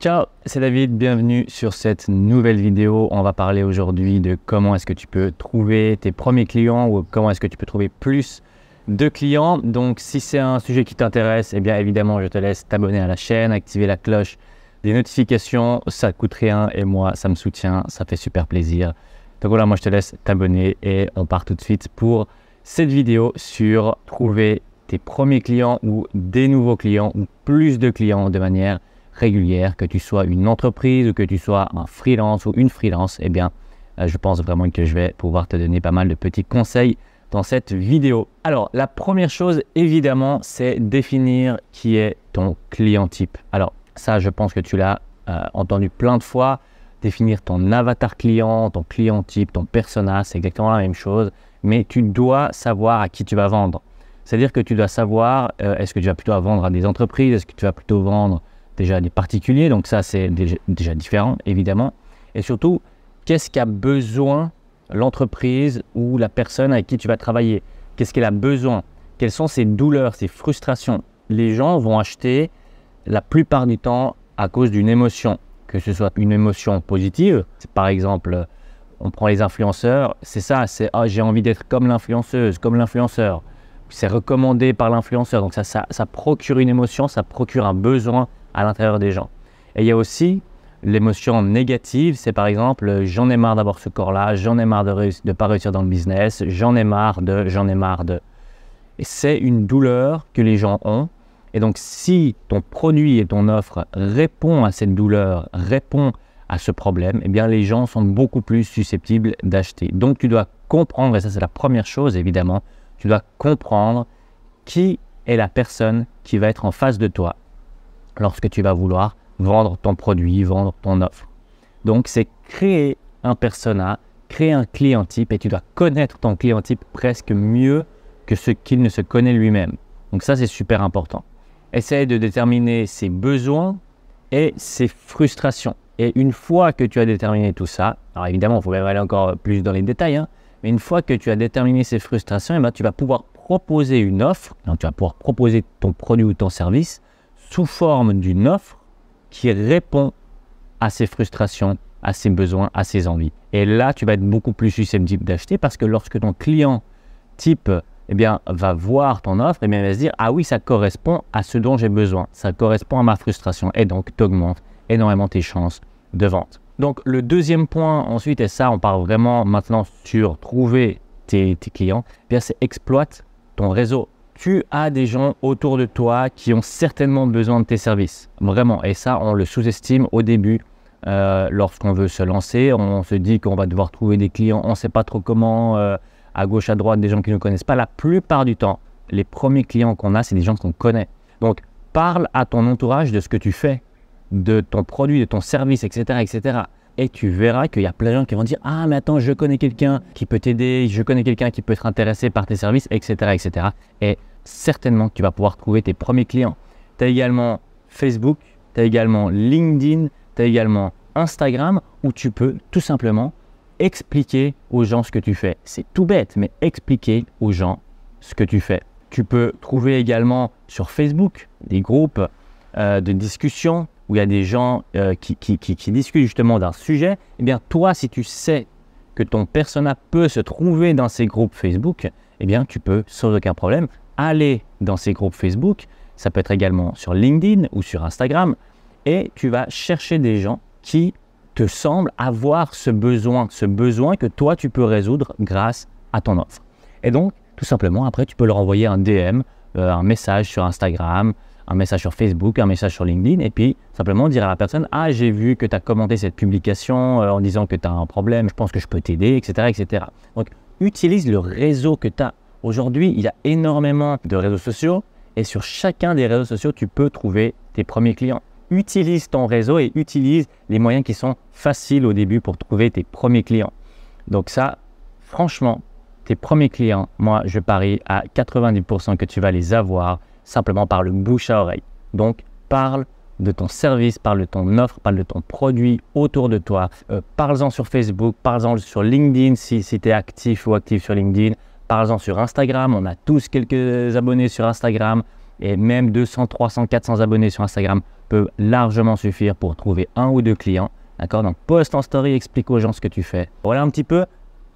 Ciao, c'est David, bienvenue sur cette nouvelle vidéo. On va parler aujourd'hui de comment est-ce que tu peux trouver tes premiers clients ou comment est-ce que tu peux trouver plus de clients. Donc si c'est un sujet qui t'intéresse, eh bien évidemment je te laisse t'abonner à la chaîne, activer la cloche des notifications, ça ne coûte rien et moi ça me soutient, ça fait super plaisir. Donc voilà, moi je te laisse t'abonner et on part tout de suite pour cette vidéo sur trouver tes premiers clients ou des nouveaux clients ou plus de clients de manière régulière, que tu sois une entreprise ou que tu sois un freelance ou une freelance. Eh bien, je pense vraiment que je vais pouvoir te donner pas mal de petits conseils dans cette vidéo. Alors, la première chose, évidemment, c'est définir qui est ton client type. Alors, ça, je pense que tu l'as entendu plein de fois. Définir ton avatar client, ton client type, ton persona, c'est exactement la même chose. Mais tu dois savoir à qui tu vas vendre. C'est-à-dire que tu dois savoir, est-ce que tu vas plutôt vendre à des entreprises, est-ce que tu vas plutôt vendre déjà à des particuliers, donc ça c'est déjà différent évidemment. Et surtout, qu'est-ce qu'a besoin l'entreprise ou la personne avec qui tu vas travailler? Qu'est-ce qu'elle a besoin? Quelles sont ses douleurs, ses frustrations? Les gens vont acheter la plupart du temps à cause d'une émotion, que ce soit une émotion positive. Par exemple, on prend les influenceurs, c'est ça, c'est « ah, j'ai envie d'être comme l'influenceuse, comme l'influenceur ». C'est recommandé par l'influenceur, donc ça procure une émotion, ça procure un besoin à l'intérieur des gens. Et il y a aussi l'émotion négative, c'est par exemple j'en ai marre d'avoir ce corps-là, j'en ai marre de ne pas réussir dans le business, j'en ai marre de. Et c'est une douleur que les gens ont. Et donc si ton produit et ton offre répond à cette douleur, répond à ce problème, eh bien les gens sont beaucoup plus susceptibles d'acheter. Donc tu dois comprendre, et ça c'est la première chose évidemment, tu dois comprendre qui est la personne qui va être en face de toi lorsque tu vas vouloir vendre ton produit, vendre ton offre. Donc, c'est créer un persona, créer un client type et tu dois connaître ton client type presque mieux que ce qu'il ne se connaît lui-même. Donc ça, c'est super important. Essaye de déterminer ses besoins et ses frustrations. Et une fois que tu as déterminé tout ça, alors évidemment, il faut même aller encore plus dans les détails, mais une fois que tu as déterminé ces frustrations, eh bien, tu vas pouvoir proposer une offre, donc tu vas pouvoir proposer ton produit ou ton service sous forme d'une offre qui répond à ses frustrations, à ses besoins, à ses envies. Et là, tu vas être beaucoup plus susceptible d'acheter parce que lorsque ton client type va voir ton offre, il va se dire « ah oui, ça correspond à ce dont j'ai besoin, ça correspond à ma frustration » et donc tu augmentes énormément tes chances de vente. Donc le deuxième point ensuite, et ça on part vraiment maintenant sur trouver tes clients, c'est exploite ton réseau. Tu as des gens autour de toi qui ont certainement besoin de tes services, vraiment. Et ça, on le sous-estime au début. Lorsqu'on veut se lancer, on se dit qu'on va devoir trouver des clients, on ne sait pas trop comment, à gauche, à droite, des gens qui ne nous connaissent pas. La plupart du temps, les premiers clients qu'on a, c'est des gens qu'on connaît. Donc, parle à ton entourage de ce que tu fais, de ton produit, de ton service, etc., etc. Et tu verras qu'il y a plein de gens qui vont dire « ah, mais attends, je connais quelqu'un qui peut t'aider, je connais quelqu'un qui peut être intéressé par tes services, etc., etc. » Et certainement que tu vas pouvoir trouver tes premiers clients. Tu as également Facebook, tu as également LinkedIn, tu as également Instagram où tu peux tout simplement expliquer aux gens ce que tu fais. C'est tout bête, mais expliquer aux gens ce que tu fais. Tu peux trouver également sur Facebook des groupes de discussion où il y a des gens qui discutent justement d'un sujet. Eh bien, toi, si tu sais que ton persona peut se trouver dans ces groupes Facebook, eh bien, tu peux sans aucun problème aller dans ces groupes Facebook, ça peut être également sur LinkedIn ou sur Instagram, et tu vas chercher des gens qui te semblent avoir ce besoin que toi tu peux résoudre grâce à ton offre. Et donc, tout simplement, après, tu peux leur envoyer un DM, un message sur Instagram, un message sur Facebook, un message sur LinkedIn, et puis simplement dire à la personne « ah, j'ai vu que tu as commenté cette publication en disant que tu as un problème, je pense que je peux t'aider, etc. etc. » Donc, utilise le réseau que tu as. Aujourd'hui, il y a énormément de réseaux sociaux et sur chacun des réseaux sociaux, tu peux trouver tes premiers clients. Utilise ton réseau et utilise les moyens qui sont faciles au début pour trouver tes premiers clients. Donc ça, franchement, tes premiers clients, moi, je parie à 90% que tu vas les avoir simplement par le bouche à oreille. Donc, parle de ton service, parle de ton offre, parle de ton produit autour de toi. Parle-en sur Facebook, parle-en sur LinkedIn si tu es actif ou actif sur LinkedIn. Parle-en sur Instagram, on a tous quelques abonnés sur Instagram. Et même 200, 300, 400 abonnés sur Instagram peuvent largement suffire pour trouver un ou deux clients. D'accord? Donc, poste en story, explique aux gens ce que tu fais. Voilà un petit peu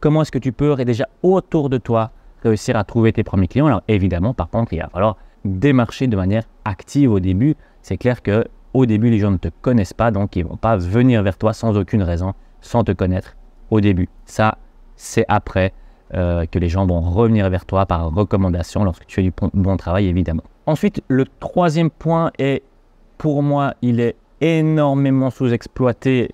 comment est-ce que tu peux déjà autour de toi réussir à trouver tes premiers clients. Alors, évidemment, par contre, il va falloir démarcher de manière active au début. C'est clair qu'au début, les gens ne te connaissent pas, donc ils ne vont pas venir vers toi sans aucune raison, sans te connaître au début. Ça, c'est après que les gens vont revenir vers toi par recommandation lorsque tu fais du bon travail, évidemment. Ensuite, le troisième point est, pour moi, il est énormément sous-exploité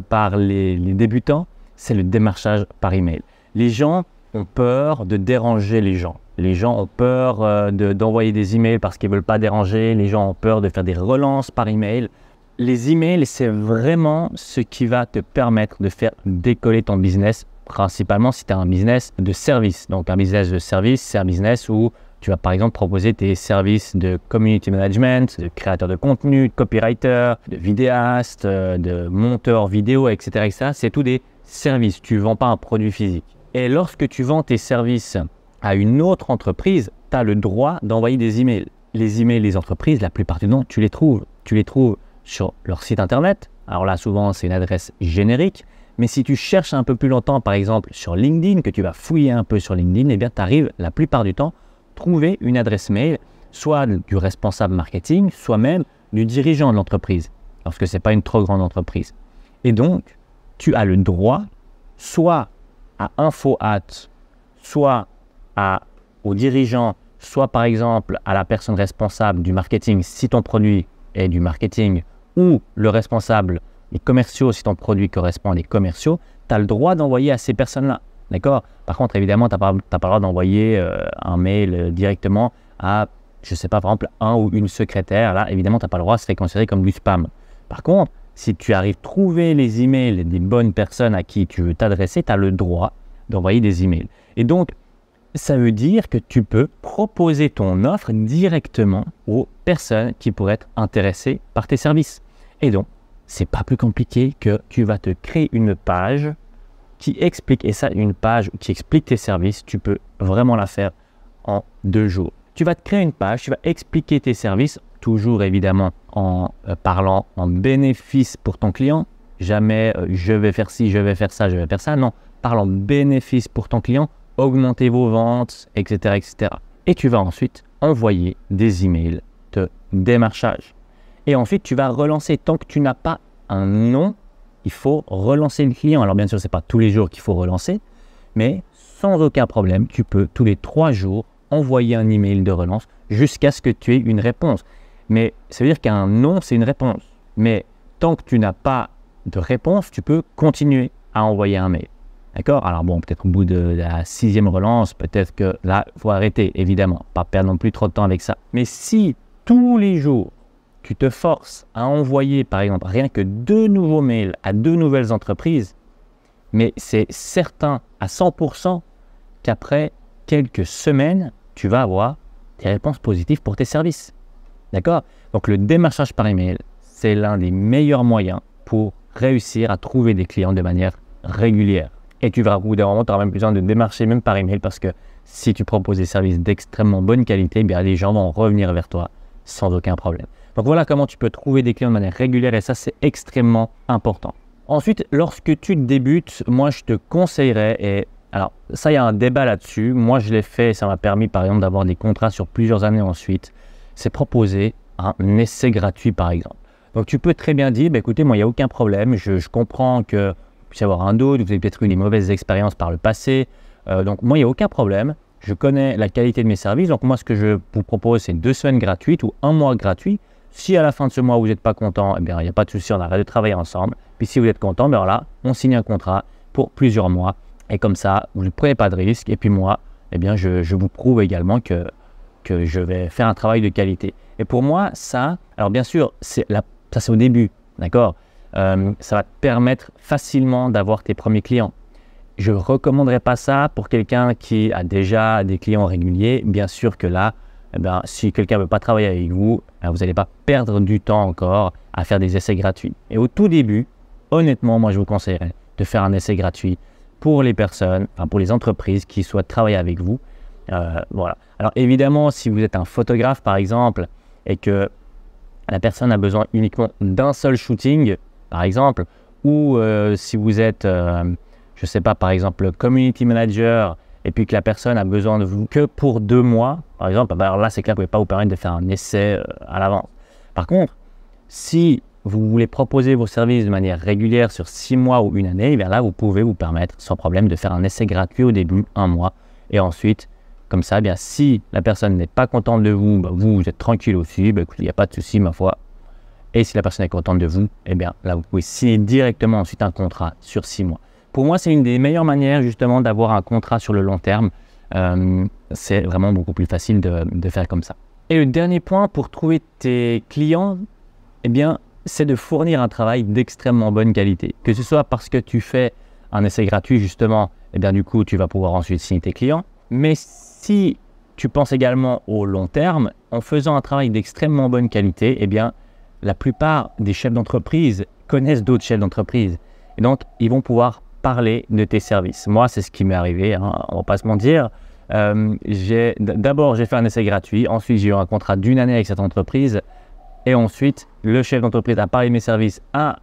par les débutants, c'est le démarchage par email. Les gens ont peur de déranger les gens. Les gens ont peur d'envoyer des emails parce qu'ils ne veulent pas déranger. Les gens ont peur de faire des relances par email. Les emails, c'est vraiment ce qui va te permettre de faire décoller ton business, principalement si tu as un business de service. Donc un business de service, c'est un business où tu vas par exemple proposer tes services de community management, de créateur de contenu, de copywriter, de vidéaste, de monteur vidéo, etc. etc. C'est tout des services. Tu ne vends pas un produit physique. Et lorsque tu vends tes services à une autre entreprise, tu as le droit d'envoyer des emails. Les emails des entreprises, la plupart du temps, tu les trouves. Tu les trouves sur leur site internet. Alors là, souvent, c'est une adresse générique. Mais si tu cherches un peu plus longtemps, par exemple, sur LinkedIn, que tu vas fouiller un peu sur LinkedIn, eh bien, tu arrives la plupart du temps trouver une adresse mail, soit du responsable marketing, soit même du dirigeant de l'entreprise, lorsque ce n'est pas une trop grande entreprise. Et donc, tu as le droit, soit à info@, soit au dirigeant, soit par exemple à la personne responsable du marketing, si ton produit est du marketing, ou le responsable des commerciaux, si ton produit correspond à des commerciaux, tu as le droit d'envoyer à ces personnes-là. D'accord? Par contre, évidemment, tu n'as pas le droit d'envoyer un mail directement à, je ne sais pas, par exemple, un ou une secrétaire. Là, évidemment, tu n'as pas le droit, c'est considéré comme du spam. Par contre, si tu arrives à trouver les emails des bonnes personnes à qui tu veux t'adresser, tu as le droit d'envoyer des emails. Et donc, ça veut dire que tu peux proposer ton offre directement aux personnes qui pourraient être intéressées par tes services. Et donc, c'est pas plus compliqué que tu vas te créer une page qui explique, et ça, une page qui explique tes services, tu peux vraiment la faire en 2 jours. Tu vas te créer une page, tu vas expliquer tes services, toujours évidemment en parlant en bénéfice pour ton client. Jamais je vais faire ci, je vais faire ça, je vais faire ça. Non, parle en bénéfice pour ton client, augmentez vos ventes, etc., etc. Et tu vas ensuite envoyer des emails de démarchage. Et ensuite, tu vas relancer. Tant que tu n'as pas un nom, il faut relancer le client. Alors bien sûr, ce n'est pas tous les jours qu'il faut relancer, mais sans aucun problème, tu peux tous les 3 jours envoyer un email de relance jusqu'à ce que tu aies une réponse. Mais ça veut dire qu'un non, c'est une réponse. Mais tant que tu n'as pas de réponse, tu peux continuer à envoyer un mail. D'accord? Alors bon, peut-être au bout de la 6e relance, peut-être que là, il faut arrêter, évidemment. Pas perdre non plus trop de temps avec ça. Mais si tous les jours, tu te forces à envoyer, par exemple, rien que 2 nouveaux mails à 2 nouvelles entreprises, mais c'est certain à 100% qu'après quelques semaines, tu vas avoir des réponses positives pour tes services. D'accord? Donc, le démarchage par email, c'est l'un des meilleurs moyens pour réussir à trouver des clients de manière régulière. Et tu verras, au bout d'un moment, tu n'auras même besoin de démarcher même par email parce que si tu proposes des services d'extrêmement bonne qualité, bien, les gens vont revenir vers toi sans aucun problème. Donc voilà comment tu peux trouver des clients de manière régulière et ça, c'est extrêmement important. Ensuite, lorsque tu débutes, moi, je te conseillerais, et alors ça, il y a un débat là-dessus. Moi, je l'ai fait et ça m'a permis, par exemple, d'avoir des contrats sur plusieurs années ensuite. C'est proposer un essai gratuit, par exemple. Donc, tu peux très bien dire, bah, écoutez, moi, il n'y a aucun problème. Je comprends que vous puissiez avoir un doute, vous avez peut-être eu des mauvaises expériences par le passé. Donc, moi, il n'y a aucun problème. Je connais la qualité de mes services. Donc, moi, ce que je vous propose, c'est 2 semaines gratuites ou 1 mois gratuit. Si à la fin de ce mois, vous n'êtes pas content, eh bien, il n'y a pas de souci, on arrête de travailler ensemble. Puis si vous êtes content, bien là, on signe un contrat pour plusieurs mois. Et comme ça, vous ne prenez pas de risque. Et puis moi, eh bien, je vous prouve également que je vais faire un travail de qualité. Et pour moi, ça, alors bien sûr, ça c'est au début, d'accord? Ça va te permettre facilement d'avoir tes premiers clients. Je ne recommanderais pas ça pour quelqu'un qui a déjà des clients réguliers. Bien sûr que là, eh bien, si quelqu'un ne veut pas travailler avec vous, vous n'allez pas perdre du temps encore à faire des essais gratuits. Et au tout début, honnêtement, moi je vous conseillerais de faire un essai gratuit pour les personnes, enfin pour les entreprises qui souhaitent travailler avec vous. Voilà. Alors évidemment, si vous êtes un photographe par exemple et que la personne a besoin uniquement d'un seul shooting, par exemple, ou si vous êtes, je ne sais pas, par exemple, community manager et puis que la personne a besoin de vous que pour 2 mois, par exemple, alors là, c'est clair que vous ne pouvez pas vous permettre de faire un essai à l'avance. Par contre, si vous voulez proposer vos services de manière régulière sur 6 mois ou 1 année, bien là, vous pouvez vous permettre sans problème de faire un essai gratuit au début, 1 mois, et ensuite, comme ça, bien, si la personne n'est pas contente de vous, ben, vous êtes tranquille aussi, ben, il n'y a pas de souci, ma foi. Et si la personne est contente de vous, eh bien là, vous pouvez signer directement ensuite un contrat sur 6 mois. Pour moi, c'est une des meilleures manières justement d'avoir un contrat sur le long terme. C'est vraiment beaucoup plus facile de faire comme ça. Et le dernier point pour trouver tes clients, eh bien, c'est de fournir un travail d'extrêmement bonne qualité. Que ce soit parce que tu fais un essai gratuit justement, eh bien du coup, tu vas pouvoir ensuite signer tes clients. Mais si tu penses également au long terme, en faisant un travail d'extrêmement bonne qualité, eh bien, la plupart des chefs d'entreprise connaissent d'autres chefs d'entreprise. Et donc, ils vont pouvoir parler de tes services. Moi, c'est ce qui m'est arrivé, hein, on ne va pas se mentir. D'abord, j'ai fait un essai gratuit. Ensuite, j'ai eu un contrat d'1 année avec cette entreprise. Et ensuite, le chef d'entreprise a parlé de mes services à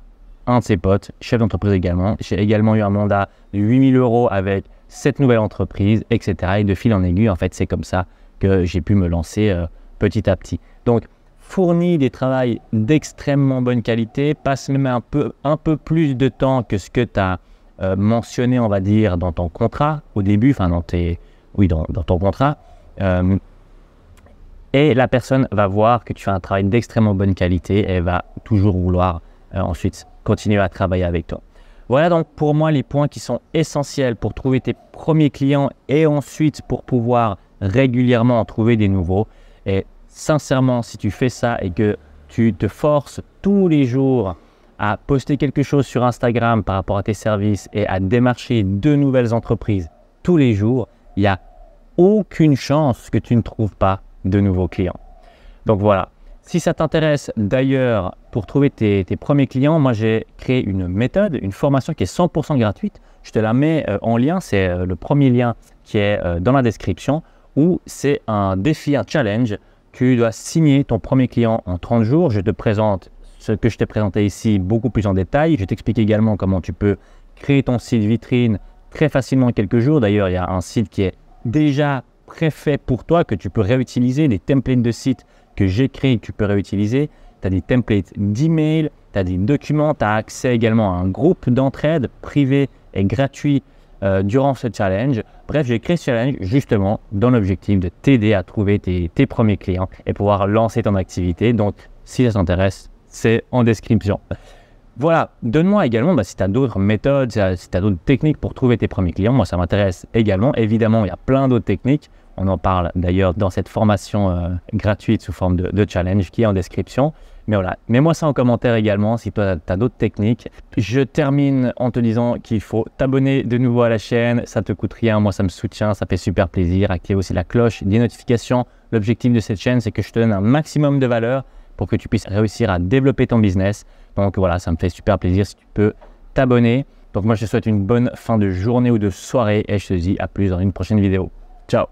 un de ses potes, chef d'entreprise également. J'ai également eu un mandat de 8 000 € avec cette nouvelle entreprise, etc. Et de fil en aiguille, en fait, c'est comme ça que j'ai pu me lancer petit à petit. Donc, fournis des travails d'extrêmement bonne qualité, passe même un peu plus de temps que ce que tu as mentionné, on va dire, dans ton contrat au début, enfin dans ton contrat. Et la personne va voir que tu fais un travail d'extrêmement bonne qualité et elle va toujours vouloir ensuite continuer à travailler avec toi. Voilà donc pour moi les points qui sont essentiels pour trouver tes premiers clients et ensuite pour pouvoir régulièrement en trouver des nouveaux. Et sincèrement, si tu fais ça et que tu te forces tous les jours à poster quelque chose sur Instagram par rapport à tes services et à démarcher de nouvelles entreprises tous les jours, il n'y a aucune chance que tu ne trouves pas de nouveaux clients. Donc voilà, si ça t'intéresse d'ailleurs pour trouver tes premiers clients, moi j'ai créé une méthode, une formation qui est 100% gratuite. Je te la mets en lien, c'est le premier lien qui est dans la description où c'est un défi, un challenge. Tu dois signer ton premier client en 30 jours. Je te présente ce que je t'ai présenté ici beaucoup plus en détail. Je t'explique également comment tu peux créer ton site vitrine très facilement en quelques jours. D'ailleurs, il y a un site qui est déjà préfait pour toi que tu peux réutiliser, des templates de sites que j'ai créés que tu peux réutiliser. Tu as des templates d'email, tu as des documents, tu as accès également à un groupe d'entraide privé et gratuit durant ce challenge. Bref, j'ai créé ce challenge justement dans l'objectif de t'aider à trouver tes premiers clients et pouvoir lancer ton activité. Donc, si ça t'intéresse, c'est en description. Voilà, donne-moi également si tu as d'autres méthodes, si tu as d'autres techniques pour trouver tes premiers clients. Moi, ça m'intéresse également. Évidemment, il y a plein d'autres techniques. On en parle d'ailleurs dans cette formation gratuite sous forme de challenge qui est en description. Mais voilà, mets-moi ça en commentaire également si toi tu as d'autres techniques. Je termine en te disant qu'il faut t'abonner de nouveau à la chaîne. Ça te coûte rien, moi ça me soutient, ça fait super plaisir. Active aussi la cloche des notifications. L'objectif de cette chaîne, c'est que je te donne un maximum de valeur pour que tu puisses réussir à développer ton business. Donc voilà, ça me fait super plaisir si tu peux t'abonner. Donc moi, je te souhaite une bonne fin de journée ou de soirée et je te dis à plus dans une prochaine vidéo. Ciao!